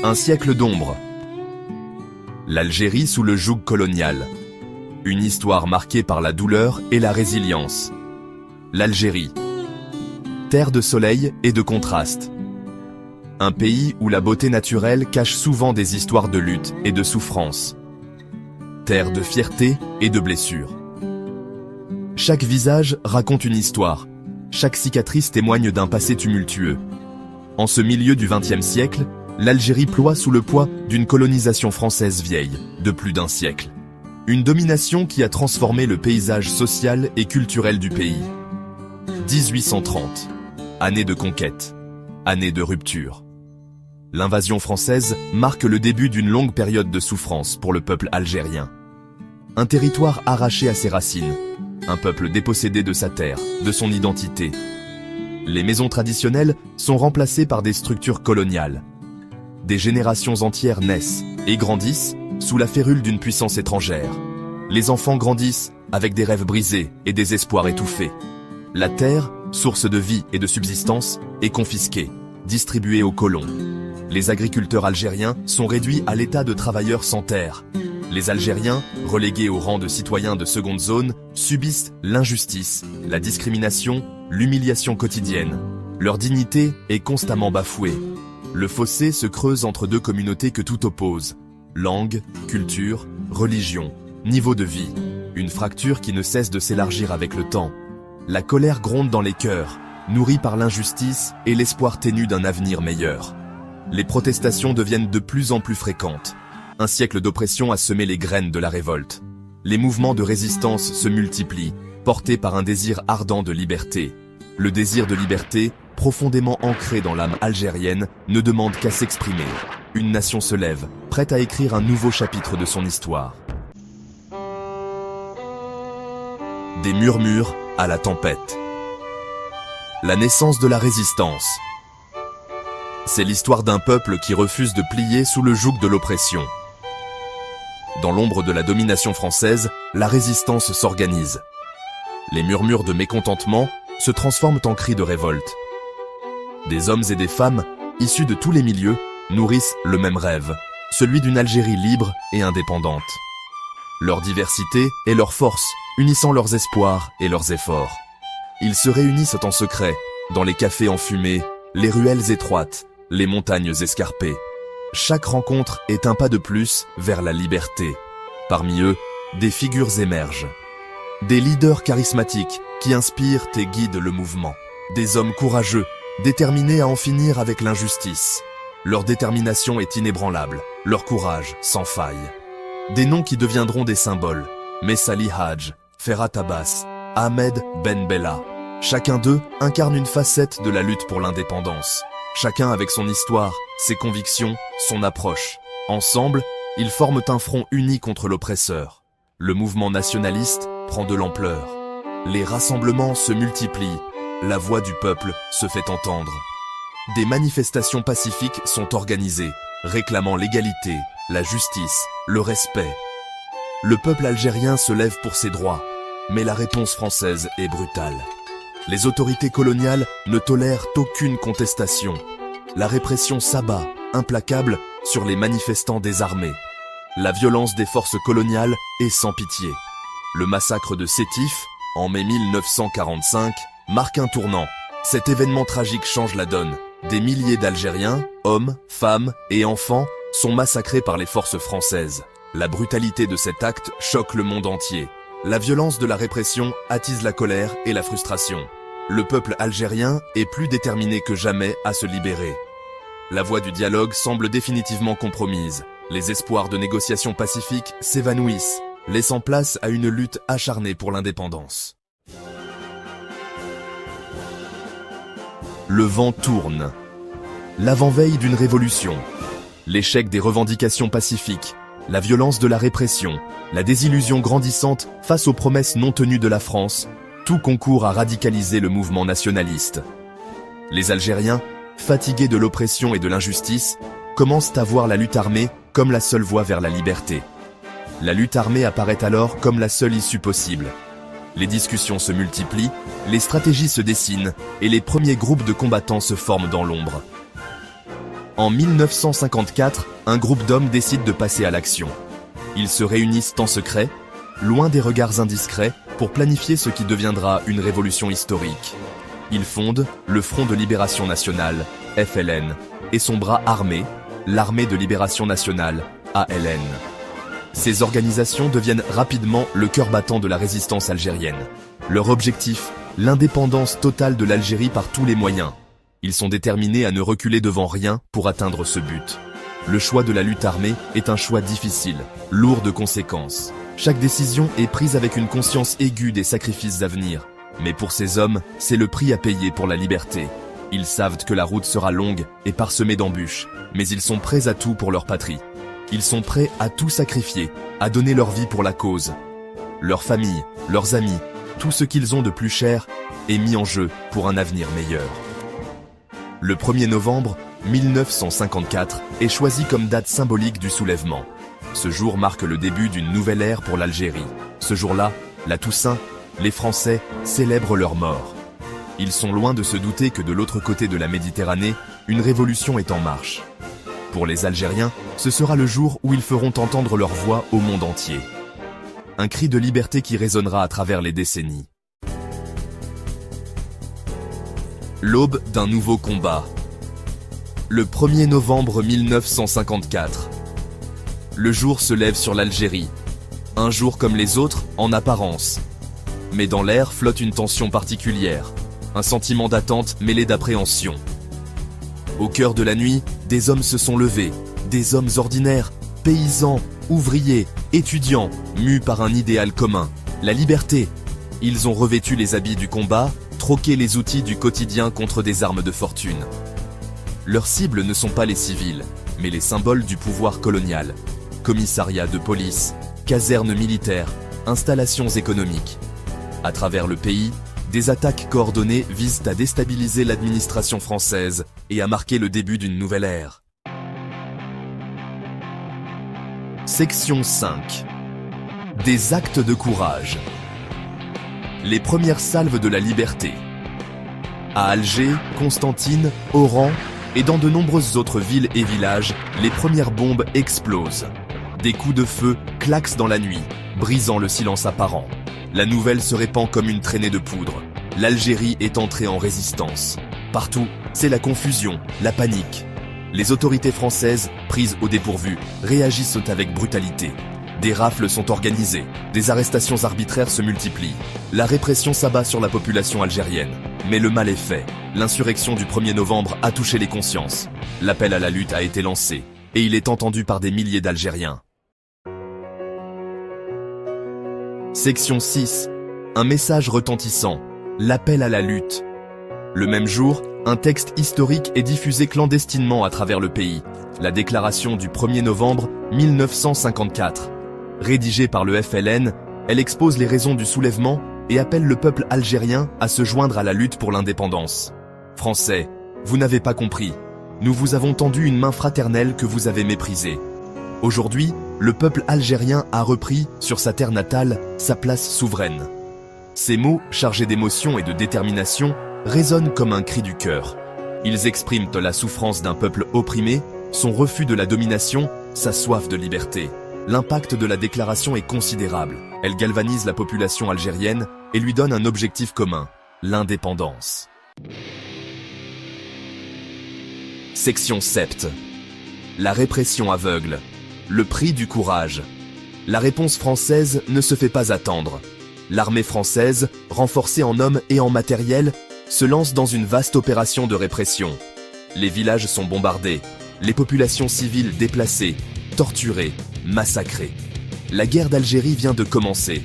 Un siècle d'ombre. L'Algérie sous le joug colonial. Une histoire marquée par la douleur et la résilience. L'Algérie. Terre de soleil et de contraste. Un pays où la beauté naturelle cache souvent des histoires de lutte et de souffrance. Terre de fierté et de blessures. Chaque visage raconte une histoire. Chaque cicatrice témoigne d'un passé tumultueux. En ce milieu du XXe siècle, l'Algérie ploie sous le poids d'une colonisation française vieille, de plus d'un siècle. Une domination qui a transformé le paysage social et culturel du pays. 1830. Année de conquête. Année de rupture. L'invasion française marque le début d'une longue période de souffrance pour le peuple algérien. Un territoire arraché à ses racines. Un peuple dépossédé de sa terre, de son identité. Les maisons traditionnelles sont remplacées par des structures coloniales. Des générations entières naissent et grandissent sous la férule d'une puissance étrangère. Les enfants grandissent avec des rêves brisés et des espoirs étouffés. La terre, source de vie et de subsistance, est confisquée, distribuée aux colons. Les agriculteurs algériens sont réduits à l'état de travailleurs sans terre. Les Algériens, relégués au rang de citoyens de seconde zone, subissent l'injustice, la discrimination, l'humiliation quotidienne. Leur dignité est constamment bafouée. Le fossé se creuse entre deux communautés que tout oppose. Langue, culture, religion, niveau de vie. Une fracture qui ne cesse de s'élargir avec le temps. La colère gronde dans les cœurs, nourrie par l'injustice et l'espoir ténu d'un avenir meilleur. Les protestations deviennent de plus en plus fréquentes. Un siècle d'oppression a semé les graines de la révolte. Les mouvements de résistance se multiplient, portés par un désir ardent de liberté. Le désir de liberté, profondément ancré dans l'âme algérienne, ne demande qu'à s'exprimer. Une nation se lève, prête à écrire un nouveau chapitre de son histoire. Des murmures à la tempête. La naissance de la résistance. C'est l'histoire d'un peuple qui refuse de plier sous le joug de l'oppression. Dans l'ombre de la domination française, la résistance s'organise. Les murmures de mécontentement se transforment en cris de révolte. Des hommes et des femmes, issus de tous les milieux, nourrissent le même rêve, celui d'une Algérie libre et indépendante. Leur diversité est leur force, unissant leurs espoirs et leurs efforts. Ils se réunissent en secret, dans les cafés enfumés, les ruelles étroites, les montagnes escarpées. Chaque rencontre est un pas de plus vers la liberté. Parmi eux, des figures émergent. Des leaders charismatiques qui inspirent et guident le mouvement. Des hommes courageux, déterminés à en finir avec l'injustice. Leur détermination est inébranlable, leur courage sans faille. Des noms qui deviendront des symboles. Messali Hadj, Ferhat Abbas, Ahmed Ben Bella. Chacun d'eux incarne une facette de la lutte pour l'indépendance. Chacun avec son histoire, ses convictions, son approche. Ensemble, ils forment un front uni contre l'oppresseur. Le mouvement nationaliste prend de l'ampleur. Les rassemblements se multiplient. La voix du peuple se fait entendre. Des manifestations pacifiques sont organisées, réclamant l'égalité, la justice, le respect. Le peuple algérien se lève pour ses droits, mais la réponse française est brutale. Les autorités coloniales ne tolèrent aucune contestation. La répression s'abat, implacable, sur les manifestants désarmés. La violence des forces coloniales est sans pitié. Le massacre de Sétif, en mai 1945, marque un tournant. Cet événement tragique change la donne. Des milliers d'Algériens, hommes, femmes et enfants, sont massacrés par les forces françaises. La brutalité de cet acte choque le monde entier. La violence de la répression attise la colère et la frustration. Le peuple algérien est plus déterminé que jamais à se libérer. La voie du dialogue semble définitivement compromise. Les espoirs de négociations pacifiques s'évanouissent, laissant place à une lutte acharnée pour l'indépendance. Le vent tourne. L'avant-veille d'une révolution. L'échec des revendications pacifiques, la violence de la répression, la désillusion grandissante face aux promesses non tenues de la France, tout concourt à radicaliser le mouvement nationaliste. Les Algériens, fatigués de l'oppression et de l'injustice, commencent à voir la lutte armée comme la seule voie vers la liberté. La lutte armée apparaît alors comme la seule issue possible. Les discussions se multiplient, les stratégies se dessinent et les premiers groupes de combattants se forment dans l'ombre. En 1954, un groupe d'hommes décide de passer à l'action. Ils se réunissent en secret, loin des regards indiscrets, pour planifier ce qui deviendra une révolution historique. Ils fondent le Front de Libération Nationale, FLN, et son bras armé, l'Armée de Libération Nationale, ALN. Ces organisations deviennent rapidement le cœur battant de la résistance algérienne. Leur objectif, l'indépendance totale de l'Algérie par tous les moyens. Ils sont déterminés à ne reculer devant rien pour atteindre ce but. Le choix de la lutte armée est un choix difficile, lourd de conséquences. Chaque décision est prise avec une conscience aiguë des sacrifices à venir. Mais pour ces hommes, c'est le prix à payer pour la liberté. Ils savent que la route sera longue et parsemée d'embûches, mais ils sont prêts à tout pour leur patrie. Ils sont prêts à tout sacrifier, à donner leur vie pour la cause. Leur famille, leurs amis, tout ce qu'ils ont de plus cher est mis en jeu pour un avenir meilleur. Le 1er novembre 1954 est choisi comme date symbolique du soulèvement. Ce jour marque le début d'une nouvelle ère pour l'Algérie. Ce jour-là, la Toussaint, les Français célèbrent leur mort. Ils sont loin de se douter que de l'autre côté de la Méditerranée, une révolution est en marche. Pour les Algériens, ce sera le jour où ils feront entendre leur voix au monde entier. Un cri de liberté qui résonnera à travers les décennies. L'aube d'un nouveau combat. Le 1er novembre 1954. Le jour se lève sur l'Algérie. Un jour comme les autres, en apparence. Mais dans l'air flotte une tension particulière. Un sentiment d'attente mêlé d'appréhension. Au cœur de la nuit, des hommes se sont levés. Des hommes ordinaires, paysans, ouvriers, étudiants, mus par un idéal commun, la liberté. Ils ont revêtu les habits du combat, troqué les outils du quotidien contre des armes de fortune. Leurs cibles ne sont pas les civils, mais les symboles du pouvoir colonial. Commissariats de police, casernes militaires, installations économiques. À travers le pays, des attaques coordonnées visent à déstabiliser l'administration française et à marquer le début d'une nouvelle ère. Section 5. Des actes de courage. Les premières salves de la liberté. À Alger, Constantine, Oran et dans de nombreuses autres villes et villages, les premières bombes explosent. Des coups de feu claquent dans la nuit, brisant le silence apparent. La nouvelle se répand comme une traînée de poudre. L'Algérie est entrée en résistance. Partout, c'est la confusion, la panique. Les autorités françaises, prises au dépourvu, réagissent avec brutalité. Des rafles sont organisées, des arrestations arbitraires se multiplient. La répression s'abat sur la population algérienne. Mais le mal est fait. L'insurrection du 1er novembre a touché les consciences. L'appel à la lutte a été lancé, et il est entendu par des milliers d'Algériens. Section 6. Un message retentissant. L'appel à la lutte. Le même jour, un texte historique est diffusé clandestinement à travers le pays. La déclaration du 1er novembre 1954. Rédigée par le FLN, elle expose les raisons du soulèvement et appelle le peuple algérien à se joindre à la lutte pour l'indépendance. Français, vous n'avez pas compris. Nous vous avons tendu une main fraternelle que vous avez méprisée. Aujourd'hui, le peuple algérien a repris, sur sa terre natale, sa place souveraine. Ces mots, chargés d'émotion et de détermination, résonnent comme un cri du cœur. Ils expriment la souffrance d'un peuple opprimé, son refus de la domination, sa soif de liberté. L'impact de la déclaration est considérable. Elle galvanise la population algérienne et lui donne un objectif commun, l'indépendance. Section 7. La répression aveugle. Le prix du courage. La réponse française ne se fait pas attendre. L'armée française, renforcée en hommes et en matériel, se lance dans une vaste opération de répression. Les villages sont bombardés, les populations civiles déplacées, torturées, massacrées. La guerre d'Algérie vient de commencer.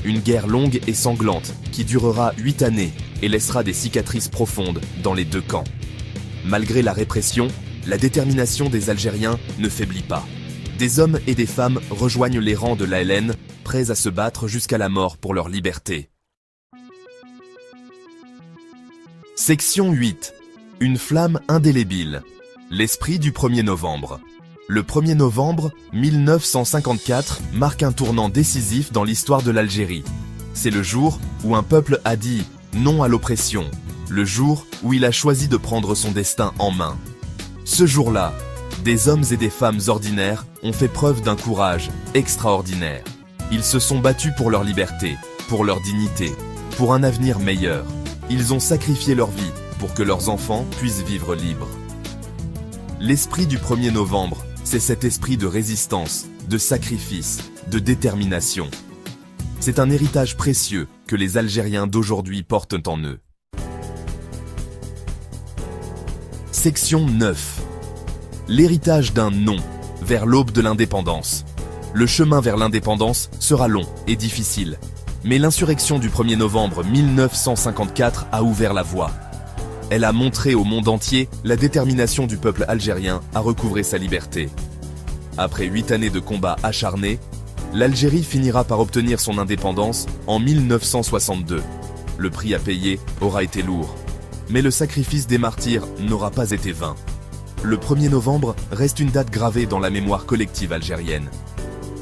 Une guerre longue et sanglante qui durera 8 années et laissera des cicatrices profondes dans les deux camps. Malgré la répression, la détermination des Algériens ne faiblit pas. Des hommes et des femmes rejoignent les rangs de l'ALN, prêts à se battre jusqu'à la mort pour leur liberté. Section 8. Une flamme indélébile. L'esprit du 1er novembre. Le 1er novembre 1954 marque un tournant décisif dans l'histoire de l'Algérie. C'est le jour où un peuple a dit non à l'oppression, le jour où il a choisi de prendre son destin en main. Ce jour-là, des hommes et des femmes ordinaires ont fait preuve d'un courage extraordinaire. Ils se sont battus pour leur liberté, pour leur dignité, pour un avenir meilleur. Ils ont sacrifié leur vie pour que leurs enfants puissent vivre libres. L'esprit du 1er novembre, c'est cet esprit de résistance, de sacrifice, de détermination. C'est un héritage précieux que les Algériens d'aujourd'hui portent en eux. Section 9. L'héritage d'un non vers l'aube de l'indépendance. Le chemin vers l'indépendance sera long et difficile, mais l'insurrection du 1er novembre 1954 a ouvert la voie. Elle a montré au monde entier la détermination du peuple algérien à recouvrer sa liberté. Après 8 années de combats acharnés, l'Algérie finira par obtenir son indépendance en 1962. Le prix à payer aura été lourd, mais le sacrifice des martyrs n'aura pas été vain. Le 1er novembre reste une date gravée dans la mémoire collective algérienne.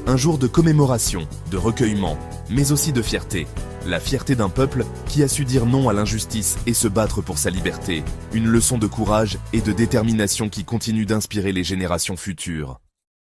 Un jour de commémoration, de recueillement, mais aussi de fierté. La fierté d'un peuple qui a su dire non à l'injustice et se battre pour sa liberté. Une leçon de courage et de détermination qui continue d'inspirer les générations futures.